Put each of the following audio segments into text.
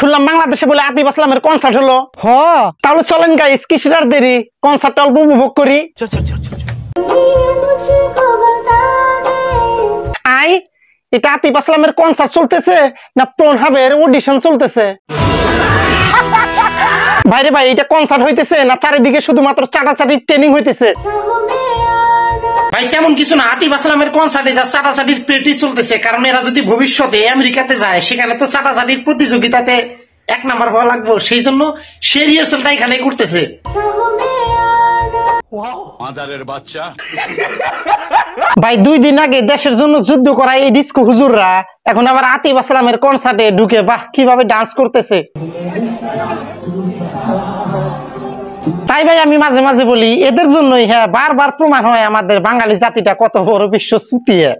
শুনলাম বাংলাদেশে বলে আতিফ আসলামের কনসার্ট হলো। হ, তাহলে চলেন গাইস, কিসের আর দেরি, কনসার্টটা অল্প উপভোগ করি। আই, এটা আতিফ আসলামের কনসার্ট চলতেছে না প্রনহাবের অডিশন চলতেছে? ভাইরে ভাই, এটা কনসার্ট হইতেছে না চারিদিকে শুধুমাত্র চাটাচাটি ট্রেনিং হইতেছে? ভাই তেমন কিছু না, আতিফ আসলামের কনসার্টে যা চাটাচাটির প্র্যাকটিস চলতেছে। কারণ এরা যদি ভবিষ্যতে আমেরিকাতে যায়, সেখানে তো চাটাচাটির প্রতিযোগিতাতে 1 নাম্বার হওয়া লাগবে, সেই জন্য সে রিহার্সালটা এখানে করতেছে। ভাই 2 দিন আগে দেশের জন্য যুদ্ধ করা এই ডিস্কো হুজুররা এখন আবার আতিফ আসলামের কনসার্টে ঢুকে বাহ কিভাবে ডান্স করতেছে। তাই ভাই আমি মাঝে মাঝে বলি, এদের জন্যই হ্যাঁ বারবার প্রমাণ হয় আমাদের বাঙালি জাতিটা কত বড় বিশ্ব চুতিয়া।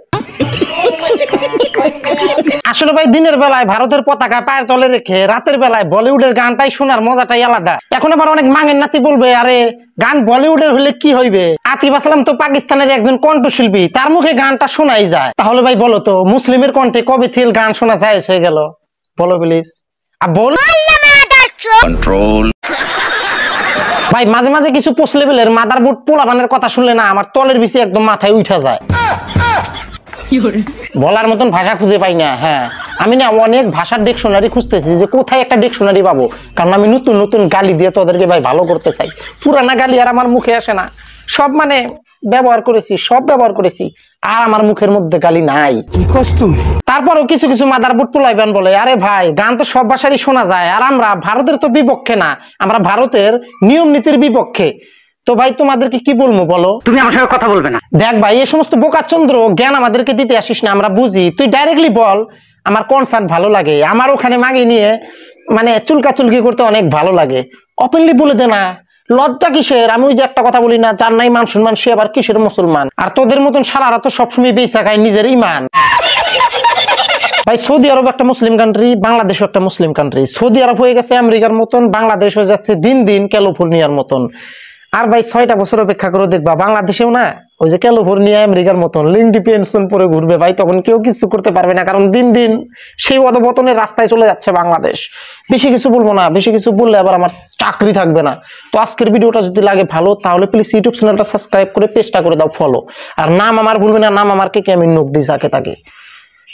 আসলে ভাই দিনের বেলায় ভারতের পতাকা পায়ের তলে রেখে রাতের বেলায় বলিউডের গানটাই শোনার মজাটাই আলাদা। এখন আবার অনেক মাঙের নাতি বলবে, আরে গান বলিউডের হলে কি হইবে, আতিফ আসলাম তো পাকিস্তানের একজন কণ্ঠশিল্পী, তার মুখে গানটা শোনাই যায়। তাহলে ভাই বলো তো, মুসলিমের কণ্ঠে কবে থেকে গান শোনা যায় হয়ে গেল? বলো প্লিজ। R ball control. ভাই মাঝে মাঝে কিছু পোস্ট লেভেলের মাদারবোর্ড পোলাপানের কথা শুনলে না আমার তলের বেশি একদম মাথায় উঠা যায়। বলার মতন ভাষা খুঁজে পাই না। হ্যাঁ, আমি না অনেক ভাষার ডিকশনারি খুঁজতেছি যে কোথায় একটা ডিকশনারি পাবো, কারণ আমি নতুন নতুন গালি দিয়ে তোদেরকে ভাই ভালো করতে চাই। পুরানা গালি আর আমার মুখে আসে না, সব মানে ব্যবহার করেছি, সব ব্যবহার করেছি, আর আমার মুখের মধ্যে গালি নাই। তারপরও কিছু কিছু মাদারবোর্ড পোলাইবান বলে, আরে ভাই গান তো সব ভাষারই শোনা যায়, আর আমরা ভারতের তো বিপক্ষে না, আমরা ভারতের নিয়ম নীতির বিপক্ষে। তো ভাই তোমাদেরকে কি বলবো বলো? তুমি আমার সঙ্গে কথা বলবে না। দেখ ভাই, এই সমস্ত বোকাচন্দ্র জ্ঞান আমাদেরকে দিতে আসিস না, আমরা বুঝি। তুই ডাইরেক্টলি বল আমার কনসার্ট ভালো লাগে, আমার ওখানে মাগে নিয়ে মানে চুলকাচুলকি করতে অনেক ভালো লাগে। ওপেনলি বলে দে না, লজ্জা কিসের? আমি ওই যে একটা কথা বলি না, যার নাই মান সম্মান সে আবার কিসের মুসলমান। আর তোদের মতন সারারা তো সবসময় বেঁচে খায় নিজের ইমান। ভাই সৌদি আরব একটা মুসলিম কান্ট্রি, বাংলাদেশও একটা মুসলিম কান্ট্রি। সৌদি আরব হয়ে গেছে আমেরিকার মতন, বাংলাদেশ হয়ে যাচ্ছে দিন দিন ক্যালিফোর্নিয়ার মতন। আর ভাই 6টা বছর অপেক্ষা করে দেখবা বাংলাদেশেও না ওই যে ক্যালিফোর্নিয়া আমেরিকার মতন লিঙ্কডি পেনশন পরে ঘুরবে ভাই, তখন কেউ কিছু করতে পারবে না, কারণ দিন দিন সেই অধপতনের রাস্তায় চলে যাচ্ছে বাংলাদেশ। বেশি কিছু বলবো না, বেশি কিছু বললে আবার আমার চাকরি থাকবে না। তো আজকের ভিডিওটা যদি লাগে ভালো, তাহলে প্লিজ ইউটিউব চ্যানেলটা সাবস্ক্রাইব করে পেজটা করে দাও ফলো। আর নাম আমার ভুলবে না, নাম আমার কে আমি নোক দিই যাকে তাকে,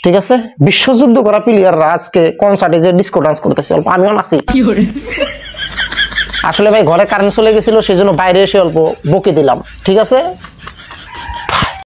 ঠিক আছে? বিশ্বযুদ্ধ করা প্লেয়াররা আজকে কনসার্টে যে ডিস্কো ডান্স করতেছে, অল্প আমিও নাচি। আসলে ভাই ঘরে কারেন্ট চলে গেছিল, সেই জন্য বাইরে এসে অল্প বকে দিলাম, ঠিক আছে?